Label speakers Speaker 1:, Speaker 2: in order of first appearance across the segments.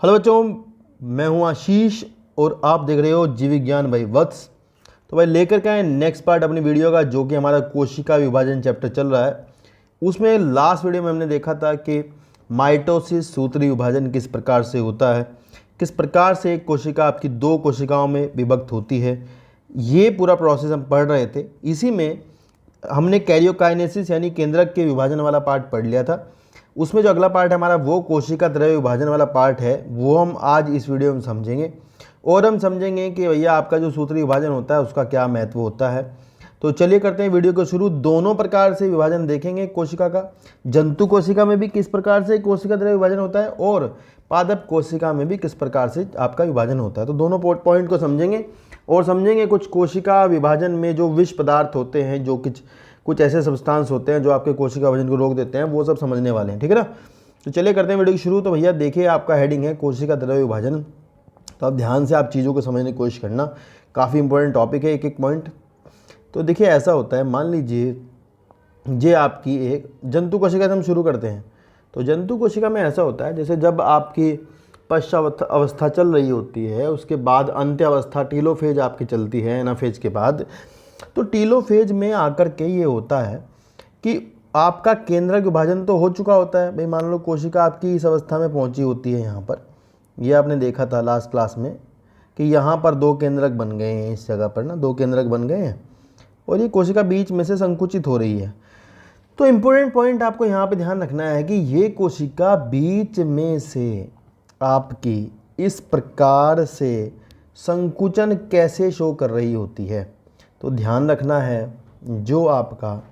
Speaker 1: Hello बच्चों, मैं हूं आशीष और आप देख रहे हो जीव विज्ञान भाई वत्स। तो भाई लेकर के आए नेक्स्ट पार्ट अपनी वीडियो का, जो कि हमारा कोशिका विभाजन चैप्टर चल रहा है। उसमें लास्ट वीडियो में हमने देखा था कि माइटोसिस सूत्री विभाजन किस प्रकार से होता है, किस प्रकार से एक कोशिका आपकी दो कोशिकाओं में विभक्त होती है। ये पूरा प्रोसेस हम पढ़ रहे थे। इसी में हमने कैरियोकाइनेसिस यानी केंद्रक के विभाजन वाला पार्ट पढ़ लिया था। उसमें जो अगला पार्ट हमारा वो कोशिका द्रव्य विभाजन वाला पार्ट है, वो हम आज इस वीडियो में समझेंगे। और हम समझेंगे कि भैया आपका जो सूत्री विभाजन होता है उसका क्या महत्व होता है। तो चलिए करते हैं वीडियो को शुरू। दोनों प्रकार से विभाजन देखेंगे कोशिका का। जंतु कोशिका में भी किस प्रकार से कोशिका द्रव्य विभाजन होता है और पादप कोशिका में भी किस प्रकार से आपका विभाजन होता है। तो दोनों पॉइंट को समझेंगे और समझेंगे कुछ कोशिका विभाजन में जो विष पदार्थ होते हैं, जो कुछ ऐसे सब्सटेंस होते हैं जो आपके कोशिका विभाजन को रोक देते हैं, वो सब समझने वाले हैं। ठीक है ना। तो चलिए करते हैं वीडियो की शुरू। तो भैया देखिए, आपका हेडिंग है कोशिका द्रव्य विभाजन। तो अब ध्यान से आप चीज़ों को समझने की कोशिश करना, काफ़ी इंपॉर्टेंट टॉपिक है, एक एक पॉइंट। तो देखिए ऐसा होता है, मान लीजिए ये आपकी एक जंतु कोशिका से हम शुरू करते हैं। तो जंतु कोशिका में ऐसा होता है, जैसे जब आपकी पश्चावस्था अवस्था चल रही होती है, उसके बाद अंत्य अवस्था टीलोफेज आपकी चलती है एनाफेज के बाद। तो टीलोफेज में आकर के ये होता है कि आपका केंद्रक विभाजन तो हो चुका होता है। भाई मान लो कोशिका आपकी इस अवस्था में पहुंची होती है, यहाँ पर ये आपने देखा था लास्ट क्लास में कि यहाँ पर दो केंद्रक बन गए हैं, इस जगह पर ना दो केंद्रक बन गए हैं और ये कोशिका बीच में से संकुचित हो रही है। तो इम्पोर्टेंट पॉइंट आपको यहाँ पे ध्यान रखना है कि ये कोशिका बीच में से आपकी इस प्रकार से संकुचन कैसे शो कर रही होती है। तो ध्यान रखना है, जो आपका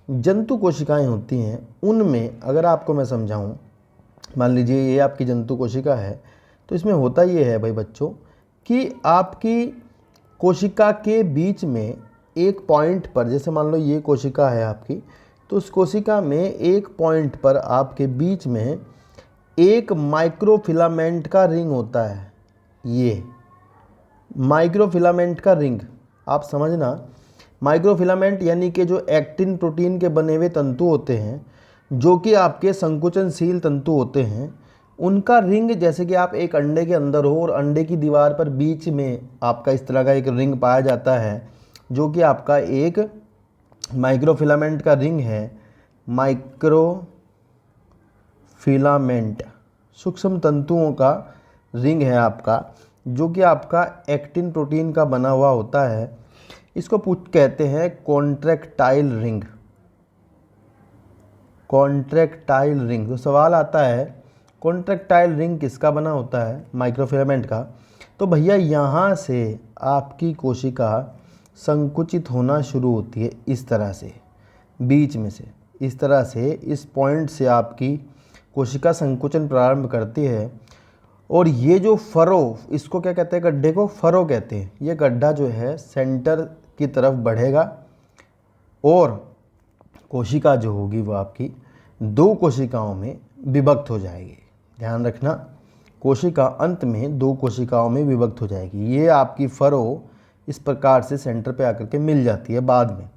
Speaker 1: जंतु कोशिकाएं होती हैं उनमें अगर आपको मैं समझाऊं, मान लीजिए ये आपकी जंतु कोशिका है। तो इसमें होता ये है भाई बच्चों कि आपकी कोशिका के बीच में एक पॉइंट पर, जैसे मान लो ये कोशिका है आपकी, तो उस कोशिका में एक पॉइंट पर आपके बीच में एक माइक्रोफिलामेंट का रिंग होता है। ये माइक्रोफिलामेंट का रिंग आप समझना, माइक्रोफिलामेंट यानी कि जो एक्टिन प्रोटीन के बने हुए तंतु होते हैं, जो कि आपके संकुचनशील तंतु होते हैं, उनका रिंग, जैसे कि आप एक अंडे के अंदर हो और अंडे की दीवार पर बीच में आपका इस तरह का एक रिंग पाया जाता है, जो कि आपका एक माइक्रोफिलामेंट का रिंग है। माइक्रोफिलामेंट सूक्ष्म तंतुओं का रिंग है आपका, जो कि आपका एक्टिन प्रोटीन का बना हुआ होता है। इसको कहते हैं कॉन्ट्रैक्टाइल रिंग। Contractile ring. तो सवाल आता है कॉन्ट्रैक्टाइल रिंग किसका बना होता है? माइक्रोफिलामेंट का। तो भैया यहाँ से आपकी कोशिका संकुचित होना शुरू होती है, इस तरह से बीच में से, इस तरह से इस पॉइंट से आपकी कोशिका संकुचन प्रारंभ करती है। और ये जो फरो, इसको क्या कहते हैं? गड्ढे को फरो कहते हैं। ये गड्ढा जो है सेंटर की तरफ बढ़ेगा और कोशिका जो होगी वो आपकी दो कोशिकाओं में विभक्त हो जाएगी। ध्यान रखना, कोशिका अंत में दो कोशिकाओं में विभक्त हो जाएगी। ये आपकी फरो इस प्रकार से सेंटर पे आकर के मिल जाती है बाद में।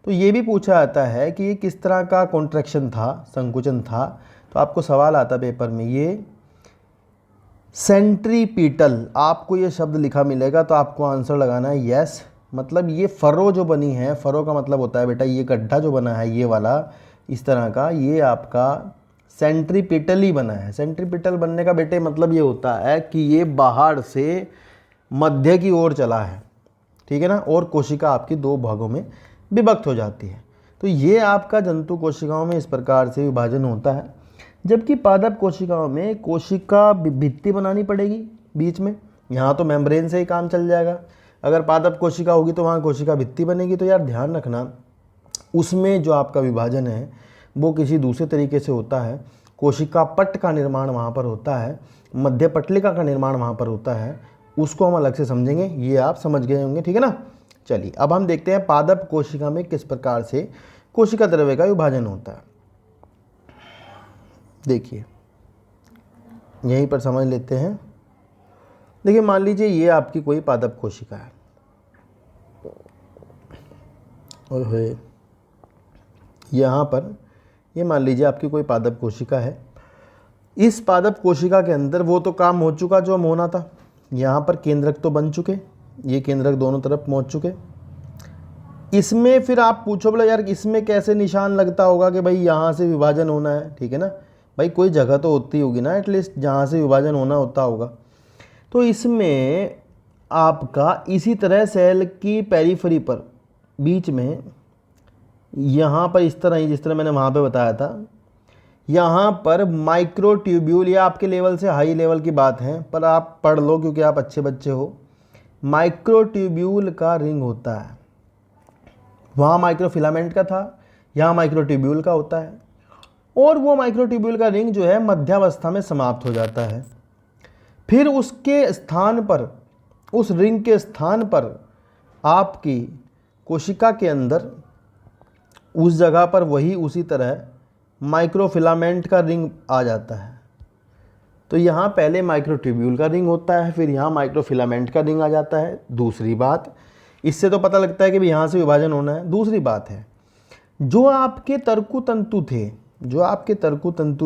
Speaker 1: तो ये भी पूछा जाता है कि ये किस तरह का कॉन्ट्रैक्शन था, संकुचन था। तो आपको सवाल आता पेपर में, ये सेंट्रीपिटल, आपको ये शब्द लिखा मिलेगा तो आपको आंसर लगाना है यस। मतलब ये फरो जो बनी है, फरो का मतलब होता है बेटा ये गड्ढा जो बना है ये वाला इस तरह का, ये आपका सेंट्रीपिटल ही बना है। सेंट्रीपिटल बनने का बेटे मतलब ये होता है कि ये बाहर से मध्य की ओर चला है, ठीक है ना, और कोशिका आपकी दो भागों में विभक्त हो जाती है। तो ये आपका जंतु कोशिकाओं में इस प्रकार से विभाजन होता है। जबकि पादप कोशिकाओं में कोशिका भित्ति बनानी पड़ेगी बीच में। यहाँ तो मेम्ब्रेन से ही काम चल जाएगा। अगर पादप कोशिका होगी तो वहाँ कोशिका भित्ति बनेगी। तो यार ध्यान रखना, उसमें जो आपका विभाजन है वो किसी दूसरे तरीके से होता है। कोशिका पट का निर्माण वहाँ पर होता है, मध्य पटलिका का निर्माण वहाँ पर होता है। उसको हम अलग से समझेंगे, ये आप समझ गए होंगे, ठीक है ना। चलिए अब हम देखते हैं पादप कोशिका में किस प्रकार से कोशिका द्रव्य का विभाजन होता है। देखिए यहीं पर समझ लेते हैं। देखिए मान लीजिए ये आपकी कोई पादप कोशिका है, और यहाँ पर ये मान लीजिए आपकी कोई पादप कोशिका है। इस पादप कोशिका के अंदर वो तो काम हो चुका जो हम होना था। यहाँ पर केंद्रक तो बन चुके, ये केंद्रक दोनों तरफ पहुँच चुके। इसमें फिर आप पूछो बोला यार इसमें कैसे निशान लगता होगा कि भाई यहाँ से विभाजन होना है, ठीक है ना भाई, कोई जगह तो होती होगी ना एटलीस्ट जहाँ से विभाजन होना होता होगा। तो इसमें आपका इसी तरह सेल की पेरिफेरी पर बीच में यहाँ पर इस तरह ही जिस तरह मैंने वहाँ पे बताया था, यहाँ पर माइक्रोट्यूब्यूल, या आपके लेवल से हाई लेवल की बात है पर आप पढ़ लो क्योंकि आप अच्छे बच्चे हो। माइक्रोट्यूब्यूल का रिंग होता है, वहाँ माइक्रोफिलामेंट का था, यहाँ माइक्रोट्यूब्यूल का होता है। और वो माइक्रोट्यूब्यूल का रिंग जो है मध्यावस्था में समाप्त हो जाता है। फिर उसके स्थान पर, उस रिंग के स्थान पर आपकी कोशिका के अंदर उस जगह पर वही उसी तरह माइक्रोफिलामेंट का रिंग आ जाता है। तो यहाँ पहले माइक्रोट्यूब्यूल का रिंग होता है, फिर यहाँ माइक्रोफिलामेंट का रिंग आ जाता है। दूसरी बात, इससे तो पता लगता है कि भाई यहाँ से विभाजन होना है। दूसरी बात है, जो आपके तर्कु तंतु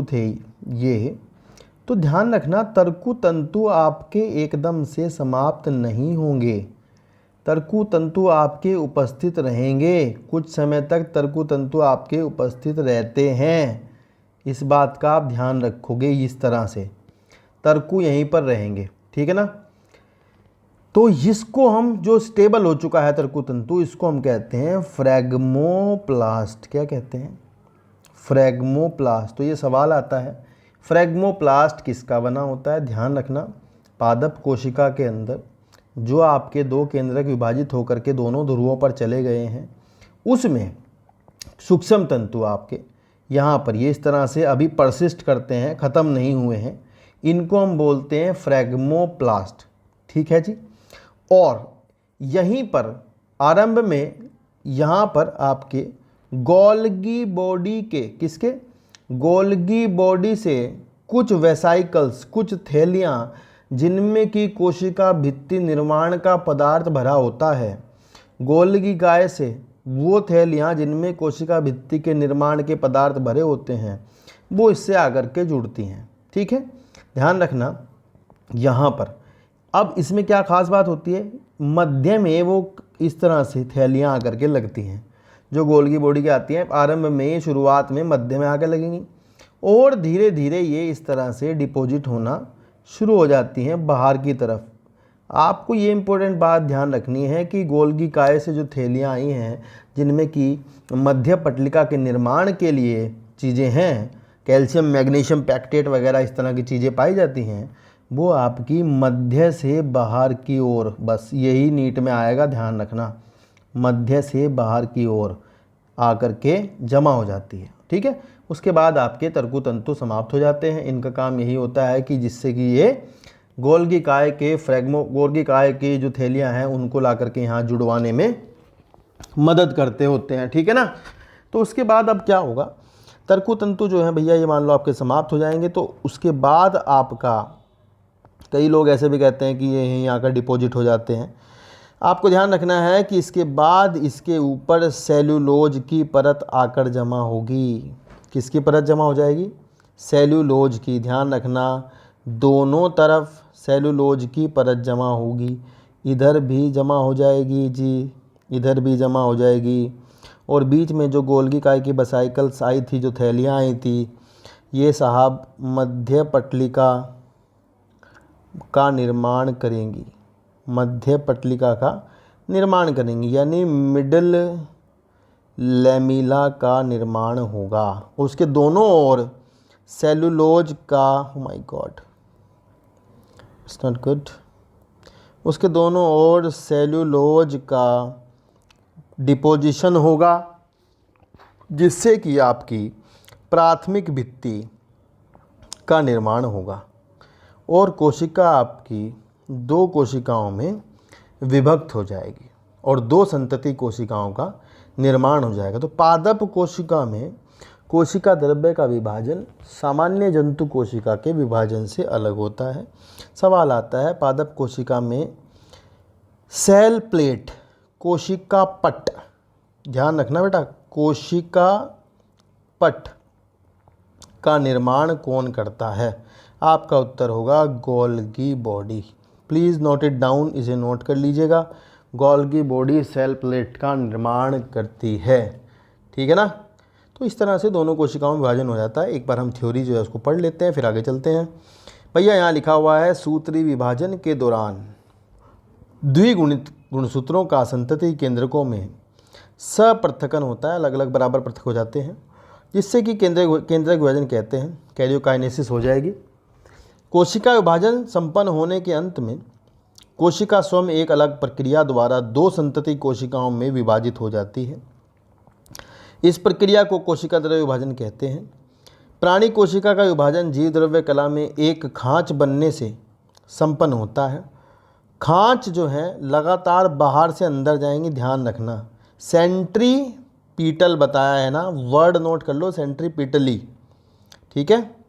Speaker 1: थे ये, तो ध्यान रखना तर्कु तंतु आपके एकदम से समाप्त नहीं होंगे। तर्कु तंतु आपके उपस्थित रहेंगे, कुछ समय तक तर्कु तंतु आपके उपस्थित रहते हैं। इस बात का आप ध्यान रखोगे, इस तरह से तर्कु यहीं पर रहेंगे, ठीक है ना। तो इसको हम, जो स्टेबल हो चुका है तर्कु तंतु, इसको हम कहते हैं फ्रैगमोप्लास्ट। क्या कहते हैं? फ्रैगमोप्लास्ट। तो ये सवाल आता है फ्रैगमोप्लास्ट किसका बना होता है? ध्यान रखना, पादप कोशिका के अंदर जो आपके दो केंद्रक विभाजित होकर के दोनों ध्रुवों पर चले गए हैं, उसमें सूक्ष्म तंतु आपके यहाँ पर ये इस तरह से अभी परसिस्ट करते हैं, ख़त्म नहीं हुए हैं, इनको हम बोलते हैं फ्रैगमोप्लास्ट, ठीक है जी। और यहीं पर आरंभ में यहाँ पर आपके गोल्गी बॉडी के, किसके? गोल्गी बॉडी से कुछ वेसाइकल्स, कुछ थैलियाँ जिनमें कि कोशिका भित्ति निर्माण का पदार्थ भरा होता है, गोल्गी गाय से वो थैलियाँ जिनमें कोशिका भित्ति के निर्माण के पदार्थ भरे होते हैं, वो इससे आकर के जुड़ती हैं, ठीक है। ध्यान रखना यहाँ पर। अब इसमें क्या खास बात होती है, मध्य में वो इस तरह से थैलियाँ आकर के लगती हैं, जो गोल्गी बॉडी की आती हैं। आरंभ में, शुरुआत में मध्य में आकर लगेंगी और धीरे धीरे ये इस तरह से डिपॉजिट होना शुरू हो जाती हैं बाहर की तरफ। आपको ये इम्पोर्टेंट बात ध्यान रखनी है कि गोल्गी काय से जो थैलियाँ आई हैं, जिनमें कि मध्य पटलिका के निर्माण के लिए चीज़ें हैं, कैल्शियम, मैग्नीशियम, पैक्टेट वगैरह इस तरह की चीज़ें पाई जाती हैं, वो आपकी मध्य से बाहर की ओर, बस यही नीट में आएगा, ध्यान रखना, मध्य से बाहर की ओर आकर के जमा हो जाती है, ठीक है। उसके बाद आपके तर्कु तंतु समाप्त हो जाते हैं। इनका काम यही होता है कि जिससे कि ये गोल्गी काय के गोल्गी काय की जो थैलियाँ हैं उनको ला करके यहाँ जुड़वाने में मदद करते होते हैं, ठीक है ना। तो उसके बाद अब क्या होगा, तर्कु तंतु जो है भैया ये मान लो आपके समाप्त हो जाएंगे, तो उसके बाद आपका, कई लोग ऐसे भी कहते हैं कि ये यहीं आकर डिपॉजिट हो जाते हैं। आपको ध्यान रखना है कि इसके बाद इसके ऊपर सेल्यूलोज की परत आकर जमा होगी। किसकी परत जमा हो जाएगी? सेल्यूलोज की। ध्यान रखना, दोनों तरफ सेल्यूलोज की परत जमा होगी, इधर भी जमा हो जाएगी जी, इधर भी जमा हो जाएगी। और बीच में जो गोल्गी काय की वेसाइकल्स आई थी, जो थैलियाँ आई थी, ये साहब मध्य पटलिका का निर्माण करेंगी, मध्य पटलिका का निर्माण करेंगी, यानी मिडल लैमिला का निर्माण होगा। उसके दोनों ओर सेल्यूलोज का, oh my God, it's not good, उसके दोनों ओर सेल्यूलोज का डिपोजिशन होगा, जिससे कि आपकी प्राथमिक भित्ति का निर्माण होगा और कोशिका आपकी दो कोशिकाओं में विभक्त हो जाएगी और दो संतति कोशिकाओं का निर्माण हो जाएगा। तो पादप कोशिका में कोशिका द्रव्य का विभाजन सामान्य जंतु कोशिका के विभाजन से अलग होता है। सवाल आता है, पादप कोशिका में सेल प्लेट, कोशिका पट, ध्यान रखना बेटा, कोशिका पट का निर्माण कौन करता है? आपका उत्तर होगा Golgi body. Please note it down, इसे नोट कर लीजिएगा। गोल्गी बॉडी सेल प्लेट का निर्माण करती है, ठीक है ना। तो इस तरह से दोनों कोशिकाओं में विभाजन हो जाता है। एक बार हम थ्योरी जो है उसको पढ़ लेते हैं, फिर आगे चलते हैं। भैया यहाँ लिखा हुआ है सूत्री विभाजन के दौरान द्विगुणित गुणसूत्रों का संतति केंद्रकों में सपृथकन होता है, अलग अलग बराबर पृथक हो जाते हैं, जिससे कि केंद्रक विभाजन कहते हैं। कैरियोकाइनेसिस हो जाएगी। कोशिका विभाजन संपन्न होने के अंत में कोशिका स्वयं एक अलग प्रक्रिया द्वारा दो संतति कोशिकाओं में विभाजित हो जाती है। इस प्रक्रिया को कोशिका द्रव्य विभाजन कहते हैं। प्राणी कोशिका का विभाजन जीव द्रव्य कला में एक खांच बनने से संपन्न होता है। खांच जो है लगातार बाहर से अंदर जाएंगी, ध्यान रखना। सेंट्रीपीटल बताया है ना, वर्ड नोट कर लो, सेंट्रीपीटली, ठीक है।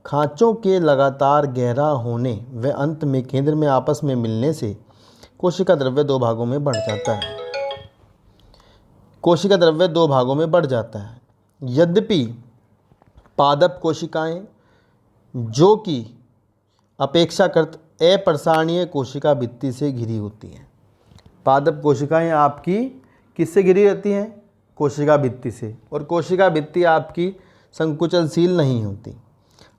Speaker 1: खांचों के लगातार गहरा होने व अंत में केंद्र में आपस में मिलने से कोशिका द्रव्य दो भागों में बढ़ जाता है। कोशिका द्रव्य दो भागों में बढ़ जाता है। यद्यपि पादप कोशिकाएं, जो कि अपेक्षाकृत अप्रसारणीय कोशिका भित्ति से घिरी होती हैं। पादप कोशिकाएं आपकी किससे घिरी रहती हैं? कोशिका भित्ति से। और कोशिका भित्ति आपकी संकुचनशील नहीं होती,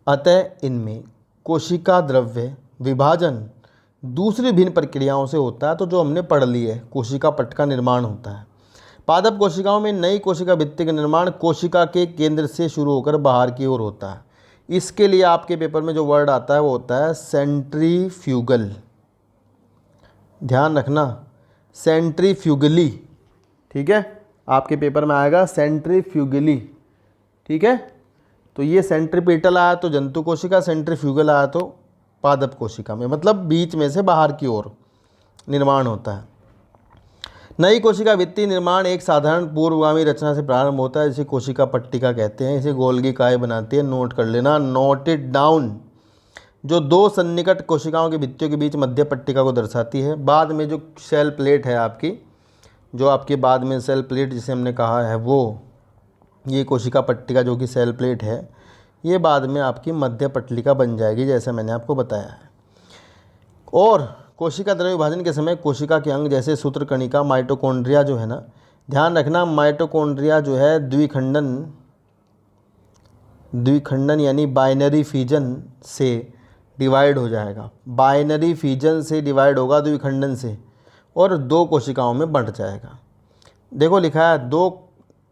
Speaker 1: अतः इनमें कोशिका द्रव्य विभाजन दूसरी भिन्न प्रक्रियाओं से होता है। तो जो हमने पढ़ ली है, कोशिका पट का निर्माण होता है। पादप कोशिकाओं में नई कोशिका भित्ति का निर्माण कोशिका के केंद्र से शुरू होकर बाहर की ओर होता है। इसके लिए आपके पेपर में जो वर्ड आता है वो होता है सेंट्रीफ्यूगल। ध्यान रखना, सेंट्रीफ्यूगली, ठीक है। आपके पेपर में आएगा सेंट्रीफ्यूगली, ठीक है। तो ये सेंट्रीपेटल आया तो जंतु कोशिका, सेंट्रीफ्यूगल आया तो पादप कोशिका में, मतलब बीच में से बाहर की ओर निर्माण होता है। नई कोशिका भित्ति निर्माण एक साधारण पूर्वगामी रचना से प्रारंभ होता है, जिसे कोशिका पट्टिका कहते हैं। इसे गोल्गी काय बनाती है। नोट कर लेना, नोट इट डाउन। जो दो सन्निकट कोशिकाओं की भित्तियों के बीच मध्य पट्टिका को दर्शाती है। बाद में जो सेल प्लेट है आपकी, जो आपके बाद में सेल प्लेट जिसे हमने कहा है, वो ये कोशिका पट्टिका जो कि सेल प्लेट है, ये बाद में आपकी मध्य पट्टिका बन जाएगी, जैसे मैंने आपको बताया है। और कोशिका द्रव्य विभाजन के समय कोशिका के अंग जैसे सूत्रकणिका, माइटोकॉन्ड्रिया जो है ना, ध्यान रखना, माइटोकॉन्ड्रिया जो है द्विखंडन यानी बाइनरी फिजन से डिवाइड हो जाएगा। बाइनरी फिजन से डिवाइड होगा द्विखंडन से, और दो कोशिकाओं में बढ़ जाएगा। देखो लिखा है दो,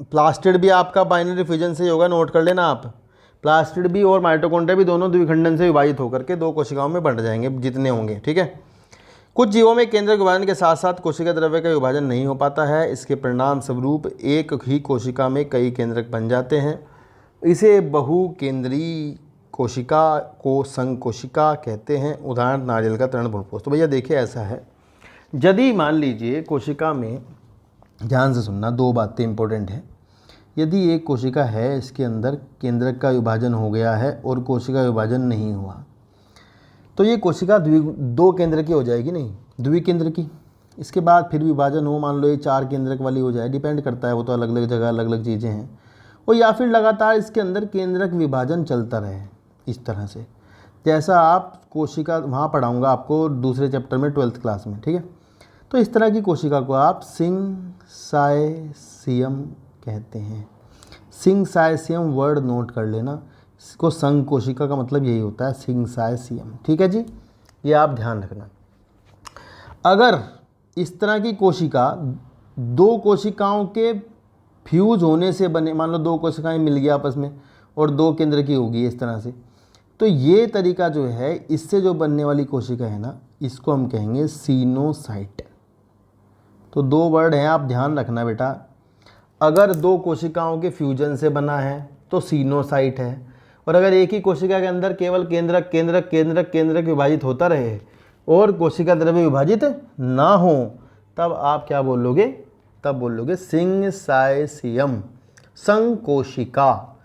Speaker 1: प्लास्टिड भी आपका बाइनरी फिजन से ही होगा, नोट कर लेना आप। प्लास्टिड भी और माइटोकॉन्ड्रिया भी दोनों द्विखंडन से विभाजित होकर के दो कोशिकाओं में बढ़ जाएंगे, जितने होंगे, ठीक है। कुछ जीवों में केंद्रक विभाजन के साथ साथ कोशिका द्रव्य का विभाजन नहीं हो पाता है। इसके परिणाम स्वरूप एक ही कोशिका में कई केंद्रक बन जाते हैं। इसे बहुकेंद्रीय कोशिका को संकोशिका कहते हैं। उदाहरण नारियल का तृणभुलपोष। तो भैया देखिए ऐसा है, यदि मान लीजिए कोशिका में, ध्यान से सुनना, दो बातें इंपॉर्टेंट हैं। यदि एक कोशिका है, इसके अंदर केंद्रक का विभाजन हो गया है और कोशिका विभाजन नहीं हुआ, तो ये कोशिका दो केंद्र की हो जाएगी, नहीं द्विकेंद्र की। इसके बाद फिर विभाजन हो, मान लो ये चार केंद्रक वाली हो जाए, डिपेंड करता है, वो तो अलग अलग जगह अलग अलग चीज़ें हैं। और या फिर लगातार इसके अंदर केंद्रक विभाजन चलता रहे इस तरह से, जैसा आप कोशिका वहाँ पढ़ाऊँगा आपको दूसरे चैप्टर में 12th क्लास में, ठीक है। तो इस तरह की कोशिका को आप सिंसाइसियम कहते हैं। सिंसाइसियम वर्ड नोट कर लेना, इसको संघ कोशिका का मतलब यही होता है, सिंसाइसियम, ठीक है जी, ये आप ध्यान रखना। अगर इस तरह की कोशिका दो कोशिकाओं के फ्यूज होने से बने, मान लो दो कोशिकाएं मिल गई आपस में और दो केंद्र की होगी इस तरह से, तो ये तरीका जो है, इससे जो बनने वाली कोशिका है ना, इसको हम कहेंगे सीनोसाइट। तो दो वर्ड हैं, आप ध्यान रखना बेटा। अगर दो कोशिकाओं के फ्यूजन से बना है तो सीनोसाइट है, और अगर एक ही कोशिका के अंदर केवल केंद्रक केंद्रक केंद्रक केंद्रक विभाजित होता रहे और कोशिका द्रव्य विभाजित ना हो, तब आप क्या बोलोगे? तब बोलोगे सिंसाइसियम, संकोशिका,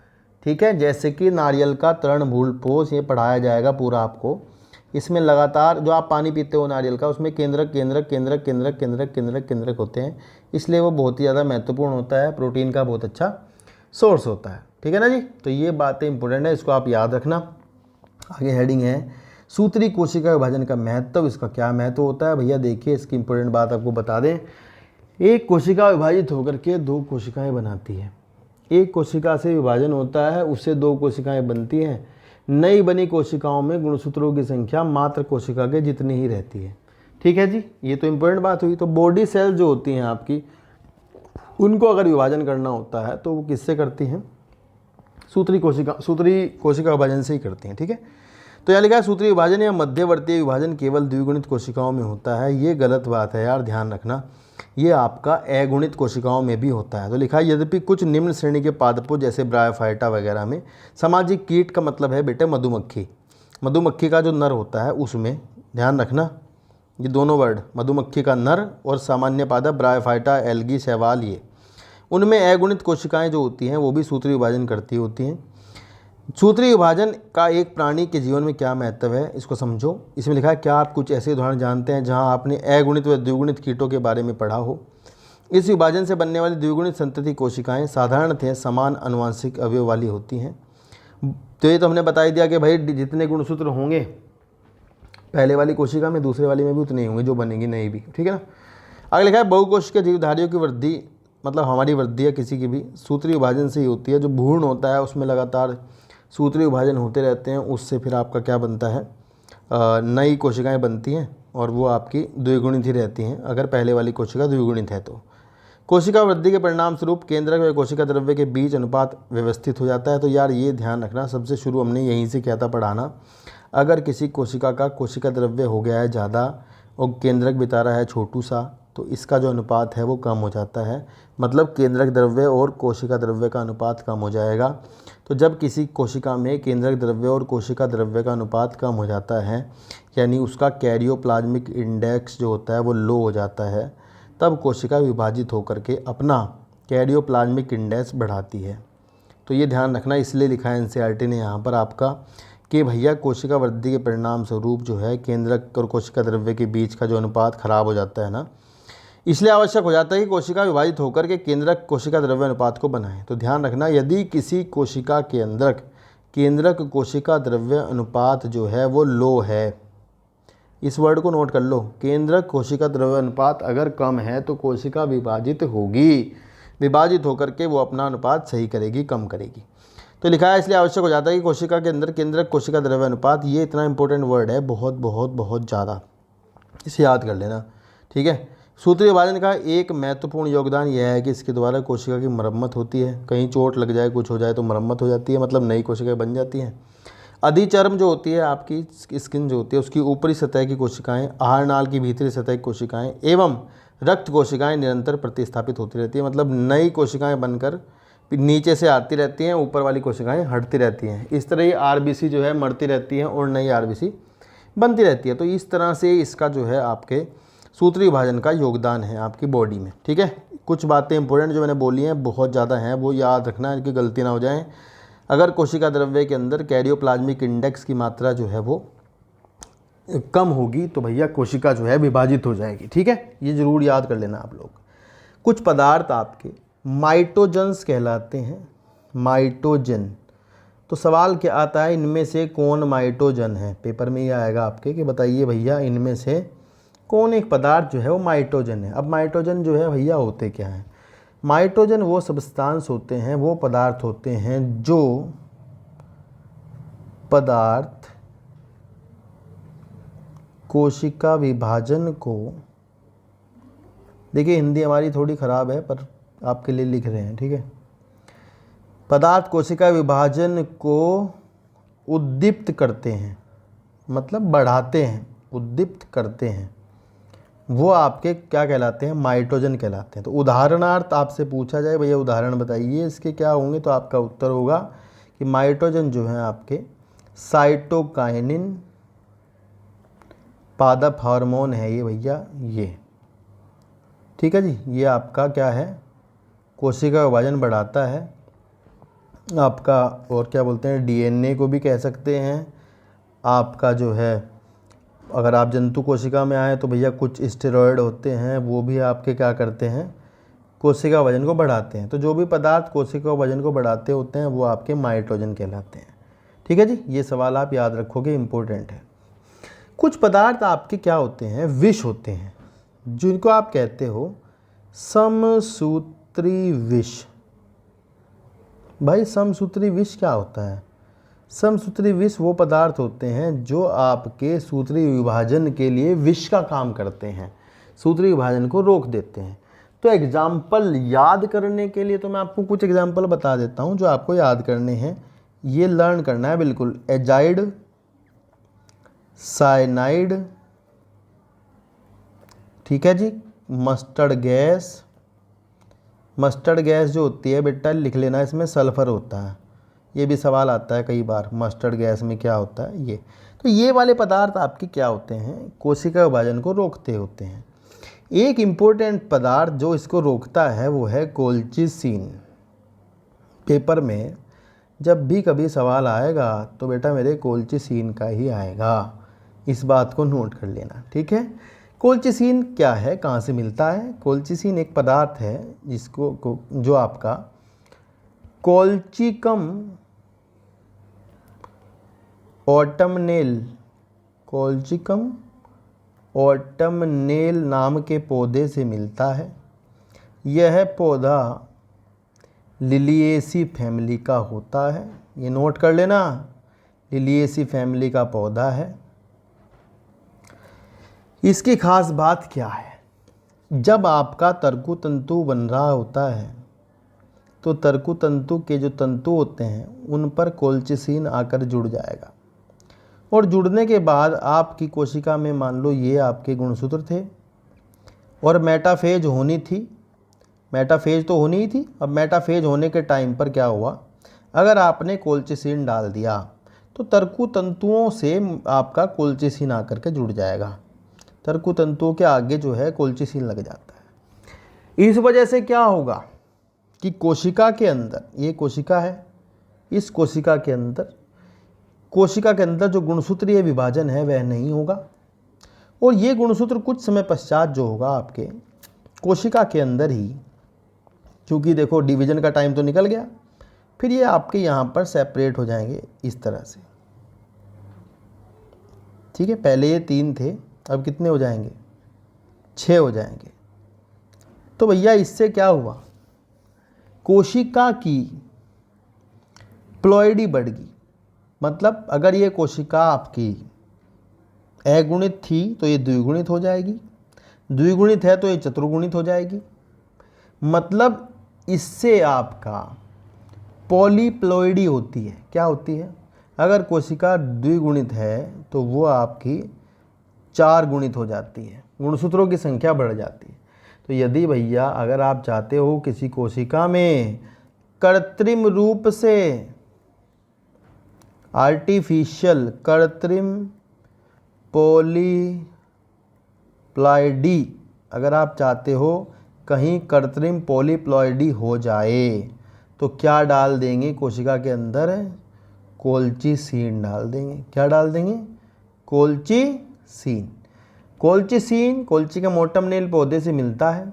Speaker 1: ठीक है। जैसे कि नारियल का तृणभुलपोष, ये पढ़ाया जाएगा पूरा आपको। इसमें लगातार जो आप पानी पीते हो नारियल का, उसमें केंद्रक केंद्रक केंद्रक केंद्रक केंद्रक केंद्रक केंद्रक होते हैं, इसलिए वो बहुत ही ज़्यादा महत्वपूर्ण होता है, प्रोटीन का बहुत अच्छा सोर्स होता है, ठीक है ना जी। तो ये बातें इंपॉर्टेंट है, इसको आप याद रखना। आगे हेडिंग है सूत्री कोशिका विभाजन का महत्व। इसका क्या महत्व होता है भैया, देखिए इसकी इंपॉर्टेंट बात आपको बता दें। एक कोशिका विभाजित होकर के 2 कोशिकाएं बनाती है। एक कोशिका से विभाजन होता है, उससे 2 कोशिकाएं बनती हैं। नई बनी कोशिकाओं में गुणसूत्रों की संख्या मात्र कोशिका के जितनी ही रहती है। ठीक है जी, ये तो इंपॉर्टेंट बात हुई। तो बॉडी सेल जो होती हैं आपकी, उनको अगर विभाजन करना होता है तो वो किससे करती हैं, सूत्री कोशिका विभाजन से ही करती हैं। ठीक है, तो यहाँ लिखा है सूत्री विभाजन या मध्यवर्ती विभाजन केवल द्विगुणित कोशिकाओं में होता है। ये गलत बात है यार, ध्यान रखना, ये आपका अगुणित कोशिकाओं में भी होता है। तो लिखा है यद्यपि कुछ निम्न श्रेणी के पादपों जैसे ब्रायोफाइटा वगैरह में सामाजिक कीट का मतलब है बेटे मधुमक्खी, मधुमक्खी का जो नर होता है उसमें, ध्यान रखना ये दोनों वर्ड, मधुमक्खी का नर और सामान्य पादप ब्रायोफाइटा, एल्गी, शैवाल, ये उनमें अगुणित कोशिकाएं जो होती हैं वो भी सूत्री विभाजन करती होती हैं। सूत्री विभाजन का एक प्राणी के जीवन में क्या महत्व है, इसको समझो। इसमें लिखा है क्या आप कुछ ऐसे उदाहरण जानते हैं जहां आपने अगुणित व द्विगुणित कीटों के बारे में पढ़ा हो। इस विभाजन से बनने वाली द्विगुणित संतति कोशिकाएं साधारणतः समान अनुवांशिक अवयव वाली होती हैं। तो ये तो हमने बता ही दिया कि भाई जितने गुणसूत्र होंगे पहले वाली कोशिका में, दूसरे वाली में भी उतने ही होंगे जो बनेंगी नई भी। ठीक है ना। आगे लिखा है बहुकोशिकीय जीवधारियों की वृद्धि, मतलब हमारी वृद्धि या किसी की भी, सूत्री विभाजन से ही होती है। जो भ्रूण होता है उसमें लगातार सूत्री विभाजन होते रहते हैं, उससे फिर आपका क्या बनता है, नई कोशिकाएं बनती हैं और वो आपकी द्विगुणित ही रहती हैं अगर पहले वाली कोशिका द्विगुणित है तो। कोशिका वृद्धि के परिणाम स्वरूप केंद्रक व कोशिका द्रव्य के बीच अनुपात व्यवस्थित हो जाता है। तो यार ये ध्यान रखना, सबसे शुरू हमने यहीं से क्या था पढ़ाना, अगर किसी कोशिका का कोशिका द्रव्य हो गया है ज़्यादा और केंद्रक बिता रहा है छोटू सा, तो इसका जो अनुपात है वो कम हो जाता है, मतलब केंद्रक द्रव्य और कोशिका द्रव्य का अनुपात कम हो जाएगा। तो जब किसी कोशिका में केंद्रक द्रव्य और कोशिका द्रव्य का अनुपात कम हो जाता है, यानी उसका कैरियोप्लाज्मिक इंडेक्स जो होता है वो लो हो जाता है, तब कोशिका विभाजित होकर के अपना कैरियोप्लाज्मिक इंडेक्स बढ़ाती है। तो ये ध्यान रखना, इसलिए लिखा है एनसीईआरटी ने यहाँ पर आपका कि भैया कोशिका वृद्धि के परिणाम स्वरूप जो है केंद्रक और कोशिका द्रव्य के बीच का जो अनुपात खराब हो जाता है ना, इसलिए आवश्यक हो जाता है कि कोशिका विभाजित होकर के केंद्रक कोशिका द्रव्य अनुपात को बनाएं। तो ध्यान रखना, यदि किसी कोशिका के अंदर केंद्रक कोशिका द्रव्य अनुपात जो है वो लो है, इस वर्ड को नोट कर लो, केंद्रक कोशिका द्रव्य अनुपात अगर कम है तो कोशिका विभाजित होगी, विभाजित होकर के वो अपना अनुपात सही करेगी, कम करेगी। तो लिखा है इसलिए आवश्यक हो जाता है कि कोशिका के अंदर केंद्रक कोशिका द्रव्य अनुपात, ये इतना इंपॉर्टेंट वर्ड है, बहुत बहुत बहुत ज़्यादा, इसे याद कर लेना। ठीक है। सूत्री विभाजन का एक महत्वपूर्ण योगदान यह है कि इसके द्वारा कोशिका की मरम्मत होती है। कहीं चोट लग जाए, कुछ हो जाए तो मरम्मत हो जाती है, मतलब नई कोशिकाएं बन जाती हैं। अधिचर्म जो होती है आपकी स्किन जो होती है, उसकी ऊपरी सतह की कोशिकाएं, आहार नाल की भीतरी सतह की कोशिकाएं एवं रक्त कोशिकाएं निरंतर प्रतिस्थापित होती रहती है, मतलब नई कोशिकाएं बनकर नीचे से आती रहती हैं, ऊपर वाली कोशिकाएं हटती रहती हैं। इस तरह ये आरबीसी जो है मरती रहती हैं और नई आरबीसी बनती रहती है। तो इस तरह से इसका जो है आपके सूत्री विभाजन का योगदान है आपकी बॉडी में। ठीक है। कुछ बातें इंपॉर्टेंट जो मैंने बोली हैं बहुत ज़्यादा हैं, वो याद रखना है कि गलती ना हो जाए। अगर कोशिका द्रव्य के अंदर कैरियोप्लाज्मिक इंडेक्स की मात्रा जो है वो कम होगी तो भैया कोशिका जो है विभाजित हो जाएगी। ठीक है, ये ज़रूर याद कर लेना आप लोग। कुछ पदार्थ आपके माइटोजन्स कहलाते हैं, माइटोजन। तो सवाल क्या आता है, इनमें से कौन माइटोजन है, पेपर में ये आएगा आपके कि बताइए भैया इनमें से कौन एक पदार्थ जो है वो माइटोजन है। अब माइटोजन जो है भैया होते क्या हैं, माइटोजन वो सब्सटेंस होते हैं, वो पदार्थ होते हैं जो पदार्थ कोशिका विभाजन को, देखिए हिंदी हमारी थोड़ी ख़राब है पर आपके लिए लिख रहे हैं। ठीक है। पदार्थ कोशिका विभाजन को उद्दीप्त करते हैं, मतलब बढ़ाते हैं, उद्दीप्त करते हैं, वो आपके क्या कहलाते हैं, माइटोजन कहलाते हैं। तो उदाहरणार्थ आपसे पूछा जाए भैया उदाहरण बताइए इसके क्या होंगे, तो आपका उत्तर होगा कि माइटोजन जो है आपके साइटोकाइनिन पादप हार्मोन है ये भैया, ये। ठीक है जी, ये आपका क्या है, कोशिका विभाजन बढ़ाता है आपका, और क्या बोलते हैं डीएनए को भी कह सकते हैं आपका जो है। अगर आप जंतु कोशिका में आए तो भैया कुछ स्टेरॉयड होते हैं, वो भी आपके क्या करते हैं, कोशिका वजन को बढ़ाते हैं। तो जो भी पदार्थ कोशिका वजन को बढ़ाते होते हैं वो आपके माइटोजन कहलाते हैं। ठीक है जी, ये सवाल आप याद रखोगे, इम्पोर्टेंट है। कुछ पदार्थ आपके क्या होते हैं, विष होते हैं, जिनको आप कहते हो समसूत्री विष। भाई समसूत्री विष क्या होता है? समसूत्री विष वो पदार्थ होते हैं जो आपके सूत्री विभाजन के लिए विष का काम करते हैं, सूत्री विभाजन को रोक देते हैं। तो एग्जाम्पल याद करने के लिए तो मैं आपको कुछ एग्जाम्पल बता देता हूं जो आपको याद करने हैं, ये लर्न करना है बिल्कुल। एजाइड, साइनाइड, ठीक है जी, मस्टर्ड गैस। मस्टर्ड गैस जो होती है बेटा लिख लेना, इसमें सल्फर होता है, ये भी सवाल आता है कई बार, मस्टर्ड गैस में क्या होता है ये। तो ये वाले पदार्थ आपके क्या होते हैं, कोशिका विभाजन को रोकते होते हैं। एक इम्पोर्टेंट पदार्थ जो इसको रोकता है वो है कोल्चिसिन। पेपर में जब भी कभी सवाल आएगा तो बेटा मेरे कोल्चिसिन का ही आएगा, इस बात को नोट कर लेना, ठीक है। कोल्चिसिन क्या है, कहाँ से मिलता है? कोल्चिसिन एक पदार्थ है जिसको जो आपका कोल्चिकम ऑटमनेल, कोल्चिकम ऑटमनेल नाम के पौधे से मिलता है। यह पौधा लिलिएसी फैमिली का होता है, ये नोट कर लेना, लिलिएसी फैमिली का पौधा है। इसकी खास बात क्या है, जब आपका तर्कु तंतु बन रहा होता है तो तर्कु तंतु के जो तंतु होते हैं उन पर कोल्चिसिन आकर जुड़ जाएगा, और जुड़ने के बाद आपकी कोशिका में मान लो ये आपके गुणसूत्र थे और मेटाफेज होनी थी, मेटाफेज तो होनी ही थी। अब मेटाफेज होने के टाइम पर क्या हुआ, अगर आपने कोल्चिसिन डाल दिया तो तर्कु तंतुओं से आपका कोल्चिसिन आकर के जुड़ जाएगा, तर्कु तंतुओं के आगे जो है कोल्चिसिन लग जाता है। इस वजह से क्या होगा कि कोशिका के अंदर, ये कोशिका है, इस कोशिका के अंदर जो गुणसूत्रीय विभाजन है वह नहीं होगा, और ये गुणसूत्र कुछ समय पश्चात जो होगा आपके कोशिका के अंदर ही, क्योंकि देखो डिवीजन का टाइम तो निकल गया, फिर ये आपके यहाँ पर सेपरेट हो जाएंगे इस तरह से, ठीक है। पहले ये 3 थे, अब कितने हो जाएंगे, 6 हो जाएंगे। तो भैया इससे क्या हुआ, कोशिका की प्लॉइडी बढ़ गई। मतलब अगर ये कोशिका आपकी अगुणित थी तो ये द्विगुणित हो जाएगी, द्विगुणित है तो ये चतुर्गुणित हो जाएगी। मतलब इससे आपका पॉलीप्लॉइडी होती है। क्या होती है, अगर कोशिका द्विगुणित है तो वो आपकी 4 गुणित हो जाती है, गुणसूत्रों की संख्या बढ़ जाती है। तो यदि भैया अगर आप चाहते हो किसी कोशिका में कृत्रिम रूप से, आर्टिफिशियल कृत्रिम पॉलीप्लॉइडी, अगर आप चाहते हो कहीं कृत्रिम पॉलीप्लॉइडी हो जाए तो क्या डाल देंगे कोशिका के अंदर, कोल्चिसिन डाल देंगे। क्या डाल देंगे, कोल्चिसिन। कोल्चिसिन कोल्चिकम ऑटमनेल पौधे से मिलता है।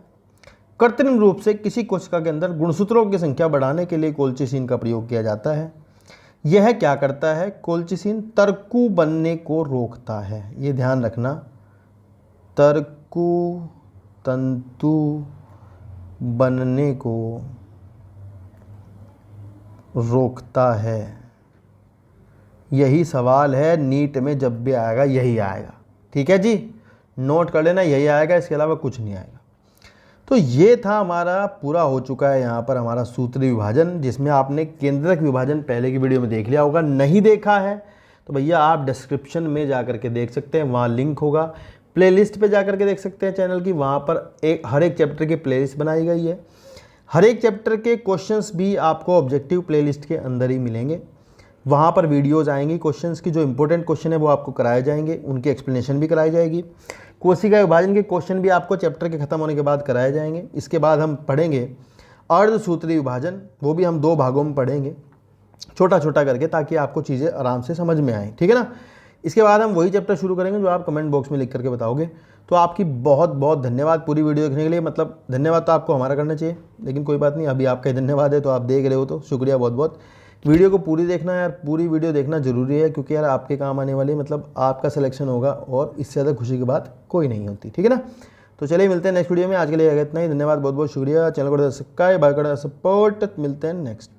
Speaker 1: कृत्रिम रूप से किसी कोशिका के अंदर गुणसूत्रों की संख्या बढ़ाने के लिए कोल्चिसिन का प्रयोग किया जाता है। यह क्या करता है, कोल्चिसिन तर्कु बनने को रोकता है, ये ध्यान रखना, तर्कु तंतु बनने को रोकता है। यही सवाल है नीट में, जब भी आएगा यही आएगा, ठीक है जी, नोट कर लेना, यही आएगा, इसके अलावा कुछ नहीं आएगा। तो ये था हमारा, पूरा हो चुका है यहाँ पर हमारा सूत्री विभाजन, जिसमें आपने केंद्रक विभाजन पहले की वीडियो में देख लिया होगा। नहीं देखा है तो भैया आप डिस्क्रिप्शन में जा कर के देख सकते हैं, वहाँ लिंक होगा। प्लेलिस्ट पे जा कर के देख सकते हैं चैनल की, वहाँ पर हर एक चैप्टर की प्लेलिस्ट बनाई गई है। हर एक चैप्टर के क्वेश्चंस भी आपको ऑब्जेक्टिव प्लेलिस्ट के अंदर ही मिलेंगे, वहाँ पर वीडियोज़ आएंगी क्वेश्चंस की, जो इंपॉर्टेंट क्वेश्चन है वो आपको कराए जाएंगे, उनकी एक्सप्लेनेशन भी कराई जाएगी। कोशिका विभाजन के क्वेश्चन भी आपको चैप्टर के खत्म होने के बाद कराए जाएंगे। इसके बाद हम पढ़ेंगे अर्धसूत्री विभाजन, वो भी हम 2 भागों में पढ़ेंगे, छोटा छोटा करके, ताकि आपको चीज़ें आराम से समझ में आए, ठीक है ना। इसके बाद हम वही चैप्टर शुरू करेंगे जो आप कमेंट बॉक्स में लिख करके बताओगे। तो आपकी बहुत बहुत धन्यवाद पूरी वीडियो देखने के लिए। मतलब धन्यवाद तो आपको हमारा करना चाहिए, लेकिन कोई बात नहीं, अभी आपका ही धन्यवाद है, तो आप देख रहे हो तो शुक्रिया बहुत बहुत। वीडियो को पूरी देखना यार, पूरी वीडियो देखना ज़रूरी है, क्योंकि यार आपके काम आने वाली, मतलब आपका सिलेक्शन होगा और इससे ज़्यादा खुशी की बात कोई नहीं होती, ठीक है ना। तो चलिए मिलते हैं नेक्स्ट वीडियो में, आज के लिए इतना ही, धन्यवाद बहुत बहुत शुक्रिया। चैनल को सब्सक्राइब, बाय कर सपोर्ट, मिलते हैं नेक्स्ट।